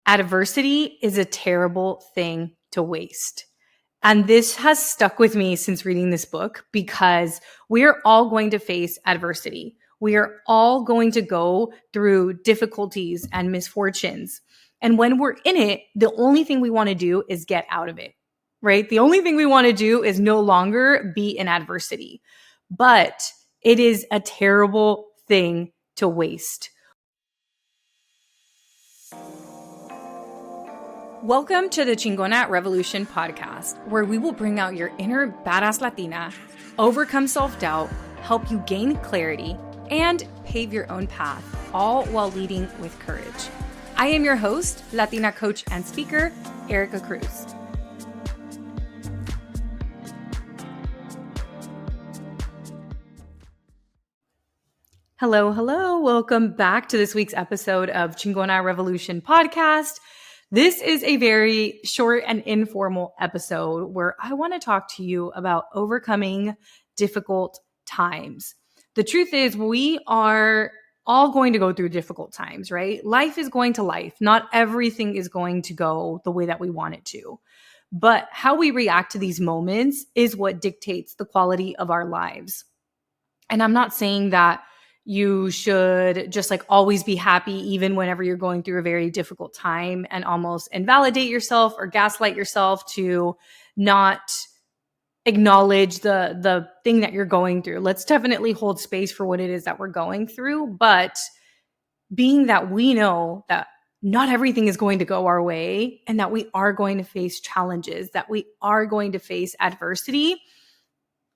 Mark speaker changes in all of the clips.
Speaker 1: Adversity is a terrible thing to waste. And this has stuck with me since reading this book because we're all going to face adversity. We are all going to go through difficulties and misfortunes. And when we're in it, the only thing we want to do is get out of it, right? The only thing we want to do is no longer be in adversity. But it is a terrible thing to waste. Welcome to the Chingona Revolution podcast, where we will bring out your inner badass Latina, overcome self-doubt, help you gain clarity, and pave your own path, all while leading with courage. I am your host, Latina coach and speaker, Erica Cruz. Hello. Welcome back to this week's episode of Chingona Revolution podcast. This is a very short and informal episode where I want to talk to you about overcoming difficult times. The truth is, we are all going to go through difficult times, right? Life is going to life. Not everything is going to go the way that we want it to. But how we react to these moments is what dictates the quality of our lives. And I'm not saying that you should just always be happy, even whenever you're going through a very difficult time, and almost invalidate yourself or gaslight yourself to not acknowledge the thing that you're going through. Let's definitely hold space for what it is that we're going through. But being that we know that not everything is going to go our way and that we are going to face challenges, that we are going to face adversity,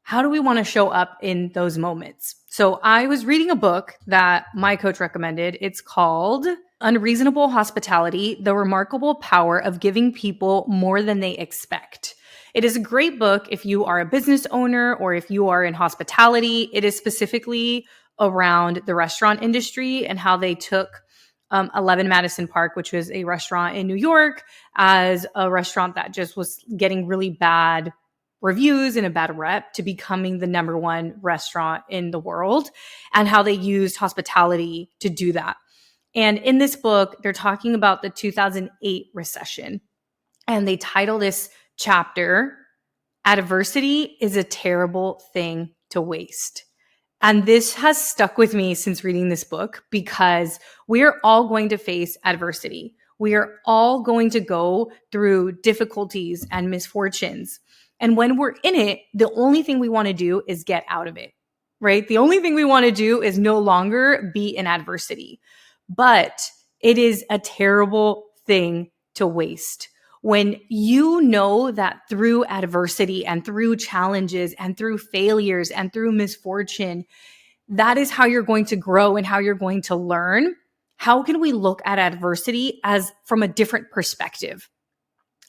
Speaker 1: how do we want to show up in those moments? So I was reading a book that my coach recommended. It's called Unreasonable Hospitality: The Remarkable Power of Giving People More Than They Expect. It is a great book if you are a business owner or if you are in hospitality. It is specifically around the restaurant industry and how they took 11 Madison Park, which was a restaurant in New York, as a restaurant that just was getting really bad reviews and a bad rep, to becoming the number one restaurant in the world, and how they used hospitality to do that. And in this book, they're talking about the 2008 recession. And they title this chapter, Adversity is a Terrible Thing to Waste. And this has stuck with me since reading this book because we're all going to face adversity. We are all going to go through difficulties and misfortunes. And when we're in it, the only thing we want to do is get out of it, right? The only thing we want to do is no longer be in adversity. But it is a terrible thing to waste. When you know that through adversity and through challenges and through failures and through misfortune, that is how you're going to grow and how you're going to learn. How can we look at adversity as from a different perspective?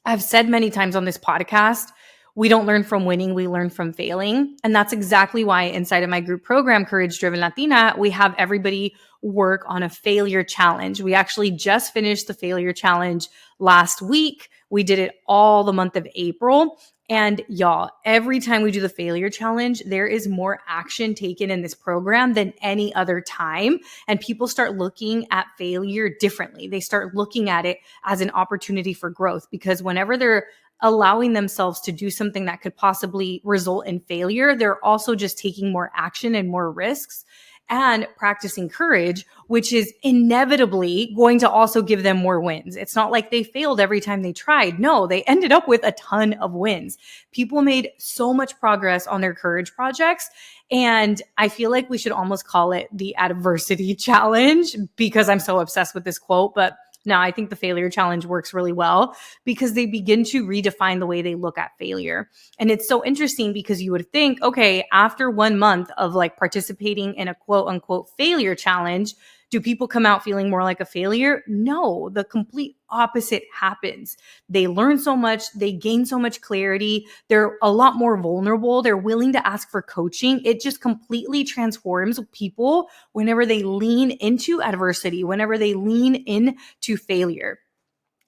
Speaker 1: I've said many times on this podcast, we don't learn from winning, we learn from failing. And that's exactly why inside of my group program, Courage Driven Latina, we have everybody work on a failure challenge. We actually just finished the failure challenge last week. We did it all the month of April. And y'all, every time we do the failure challenge, there is more action taken in this program than any other time. And people start looking at failure differently. They start looking at it as an opportunity for growth, because whenever they're allowing themselves to do something that could possibly result in failure, they're also just taking more action and more risks and practicing courage, which is inevitably going to also give them more wins. It's not like they failed every time they tried. No, they ended up with a ton of wins. People made so much progress on their courage projects. And I feel like we should almost call it the adversity challenge, because I'm so obsessed with this quote. But now, I think the failure challenge works really well because they begin to redefine the way they look at failure. And it's so interesting because you would think, okay, after 1 month of participating in a quote unquote failure challenge, do people come out feeling more like a failure? No, the complete opposite happens. They learn so much, they gain so much clarity, they're a lot more vulnerable, they're willing to ask for coaching. It just completely transforms people whenever they lean into adversity, whenever they lean into failure.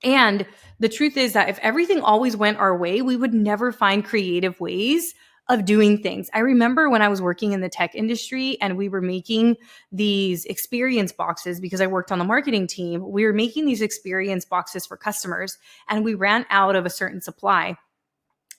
Speaker 1: And the truth is that if everything always went our way, we would never find creative ways of doing things. I remember when I was working in the tech industry and we were making these experience boxes because I worked on the marketing team. We were making these experience boxes for customers and we ran out of a certain supply.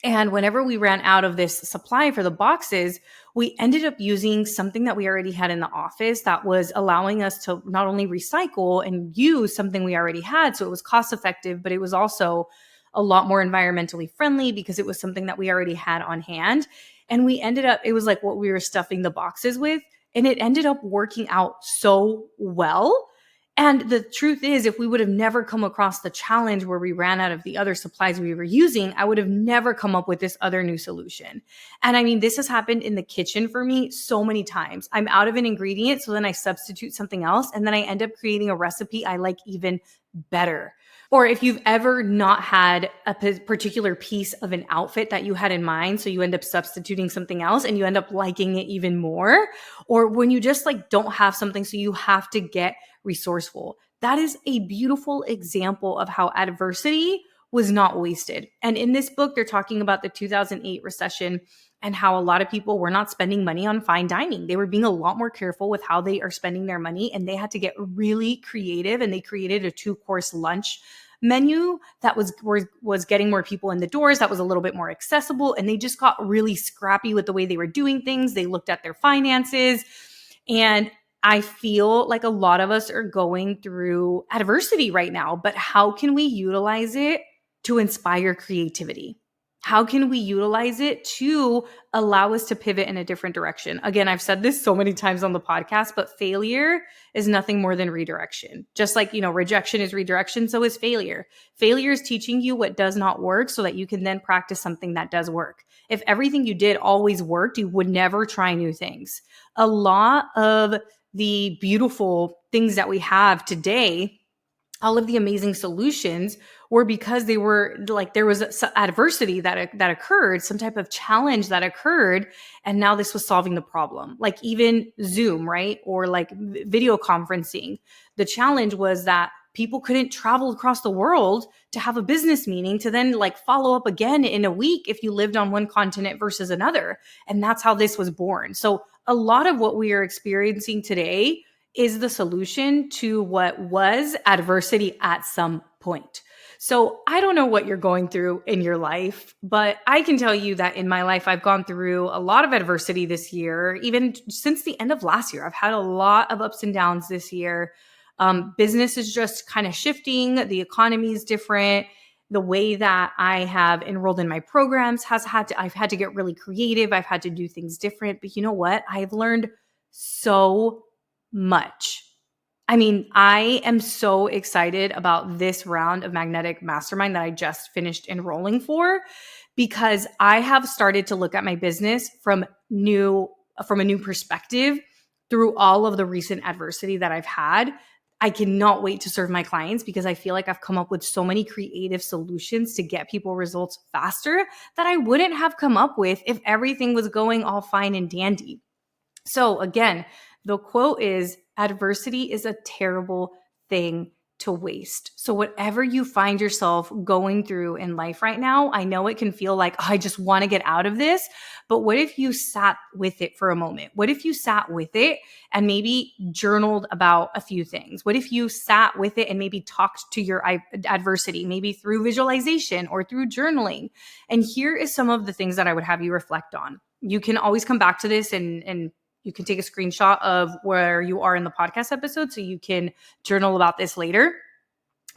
Speaker 1: And whenever we ran out of this supply for the boxes, we ended up using something that we already had in the office that was allowing us to not only recycle and use something we already had. So it was cost effective, but it was also a lot more environmentally friendly because it was something that we already had on hand. And we ended up, it was like what we were stuffing the boxes with. And it ended up working out so well. And the truth is, if we would have never come across the challenge where we ran out of the other supplies we were using, I would have never come up with this other new solution. And I mean, this has happened in the kitchen for me so many times. I'm out of an ingredient, so then I substitute something else, and then I end up creating a recipe I like even better. Or if you've ever not had a particular piece of an outfit that you had in mind, so you end up substituting something else and you end up liking it even more. Or when you just like don't have something, so you have to get resourceful. That is a beautiful example of how adversity was not wasted. And in this book, they're talking about the 2008 recession and how a lot of people were not spending money on fine dining. They were being a lot more careful with how they are spending their money, and they had to get really creative, and they created a 2-course lunch menu that was getting more people in the doors, that was a little bit more accessible, and they just got really scrappy with the way they were doing things. They looked at their finances, and I feel like a lot of us are going through adversity right now, but how can we utilize it to inspire creativity? How can we utilize it to allow us to pivot in a different direction? Again, I've said this so many times on the podcast, but failure is nothing more than redirection. Just like, rejection is redirection, so is failure. Failure is teaching you what does not work so that you can then practice something that does work. If everything you did always worked, you would never try new things. A lot of the beautiful things that we have today, all of the amazing solutions, were because they were like, there was adversity that occurred, some type of challenge that occurred, and now this was solving the problem. Like even Zoom, right? Or like video conferencing. The challenge was that people couldn't travel across the world to have a business meeting to then like follow up again in a week if you lived on one continent versus another. And that's how this was born. So a lot of what we are experiencing today is the solution to what was adversity at some point. So I don't know what you're going through in your life, but I can tell you that in my life, I've gone through a lot of adversity this year. Even since the end of last year, I've had a lot of ups and downs this year. Business is just kind of shifting. The economy is different. The way that I have enrolled in my programs I've had to get really creative. I've had to do things different. But you know what? I've learned so much. I mean, I am so excited about this round of Magnetic Mastermind that I just finished enrolling for, because I have started to look at my business from a new perspective through all of the recent adversity that I've had. I cannot wait to serve my clients because I feel like I've come up with so many creative solutions to get people results faster that I wouldn't have come up with if everything was going all fine and dandy. So again, the quote is, adversity is a terrible thing to waste. So whatever you find yourself going through in life right now, I know it can feel like, oh, I just want to get out of this. But what if you sat with it for a moment? What if you sat with it and maybe journaled about a few things? What if you sat with it and maybe talked to your adversity, maybe through visualization or through journaling? And here is some of the things that I would have you reflect on. You can always come back to this and you can take a screenshot of where you are in the podcast episode so you can journal about this later.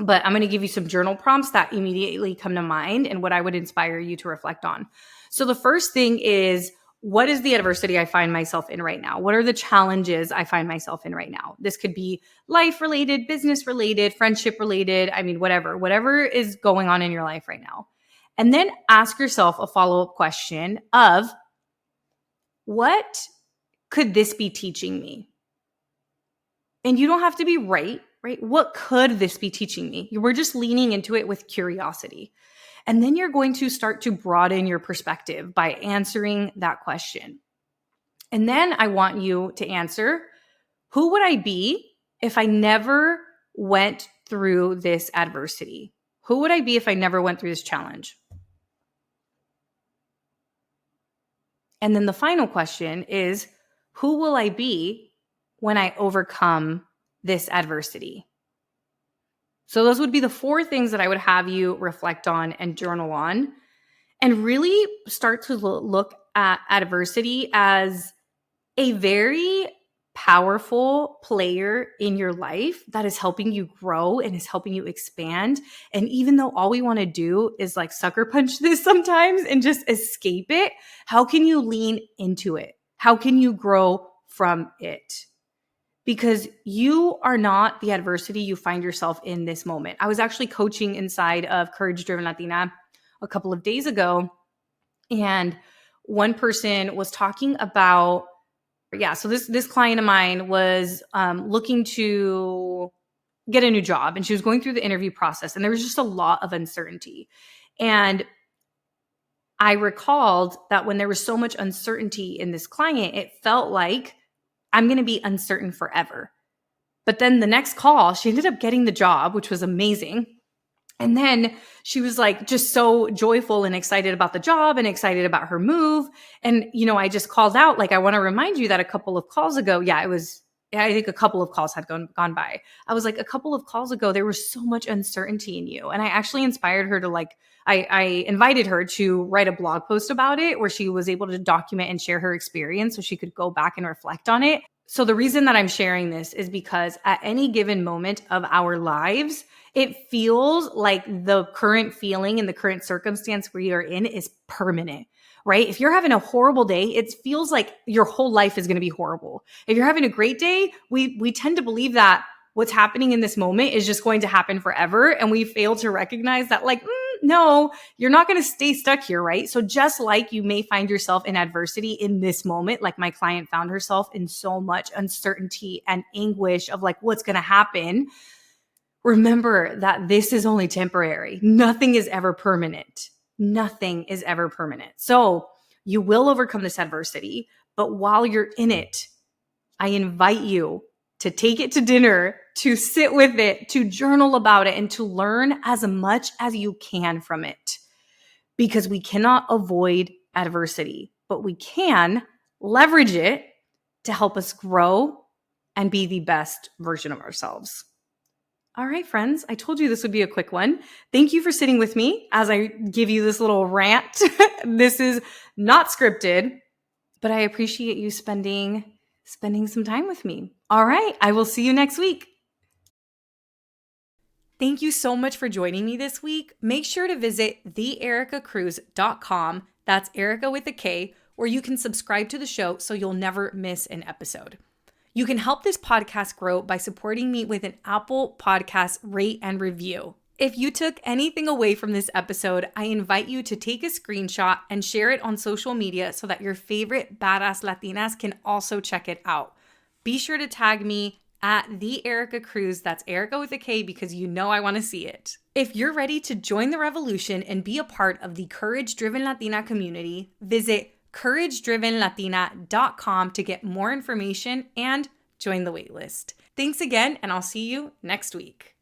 Speaker 1: But I'm going to give you some journal prompts that immediately come to mind and what I would inspire you to reflect on. So the first thing is, what is the adversity I find myself in right now? What are the challenges I find myself in right now? This could be life related, business related, friendship related. I mean, whatever is going on in your life right now. And then ask yourself a follow-up question of, what could this be teaching me? And you don't have to be right? What could this be teaching me? We're just leaning into it with curiosity. And then you're going to start to broaden your perspective by answering that question. And then I want you to answer, who would I be if I never went through this adversity? Who would I be if I never went through this challenge? And then the final question is, who will I be when I overcome this adversity? So those would be the 4 things that I would have you reflect on and journal on, and really start to look at adversity as a very powerful player in your life that is helping you grow and is helping you expand. And even though all we want to do is like sucker punch this sometimes and just escape it, how can you lean into it? How can you grow from it? Because you are not the adversity you find yourself in this moment. I was actually coaching inside of Courage Driven Latina a couple of days ago, and one person was talking about, so this client of mine was looking to get a new job, and she was going through the interview process, and there was just a lot of uncertainty. And I recalled that when there was so much uncertainty in this client, it felt like I'm going to be uncertain forever. But then the next call, she ended up getting the job, which was amazing. And then she was like just so joyful and excited about the job and excited about her move. And, I just called out, like, I want to remind you that a couple of calls ago, I think a couple of calls had gone by. I was like, a couple of calls ago, there was so much uncertainty in you. And I actually inspired her to I invited her to write a blog post about it where she was able to document and share her experience so she could go back and reflect on it. So the reason that I'm sharing this is because at any given moment of our lives, it feels like the current feeling and the current circumstance we are in is permanent, right? If you're having a horrible day, it feels like your whole life is going to be horrible. If you're having a great day, we tend to believe that what's happening in this moment is just going to happen forever. And we fail to recognize that, no, you're not going to stay stuck here, right? So just like you may find yourself in adversity in this moment, like my client found herself in so much uncertainty and anguish of like, what's going to happen? Remember that this is only temporary. Nothing is ever permanent. Nothing is ever permanent. So you will overcome this adversity, but while you're in it, I invite you to take it to dinner, to sit with it, to journal about it, and to learn as much as you can from it. Because we cannot avoid adversity, but we can leverage it to help us grow and be the best version of ourselves. All right, friends, I told you this would be a quick one. Thank you for sitting with me as I give you this little rant. This is not scripted, but I appreciate you spending some time with me. All right, I will see you next week. Thank you so much for joining me this week. Make sure to visit theericacruz.com. That's Erica with a K, where you can subscribe to the show so you'll never miss an episode. You can help this podcast grow by supporting me with an Apple Podcast rate and review. If you took anything away from this episode, I invite you to take a screenshot and share it on social media so that your favorite badass Latinas can also check it out. Be sure to tag me at the Erica Cruz. That's Erica with a K, because you know I want to see it. If you're ready to join the revolution and be a part of the Courage Driven Latina community, visit couragedrivenlatina.com to get more information and join the waitlist. Thanks again, and I'll see you next week.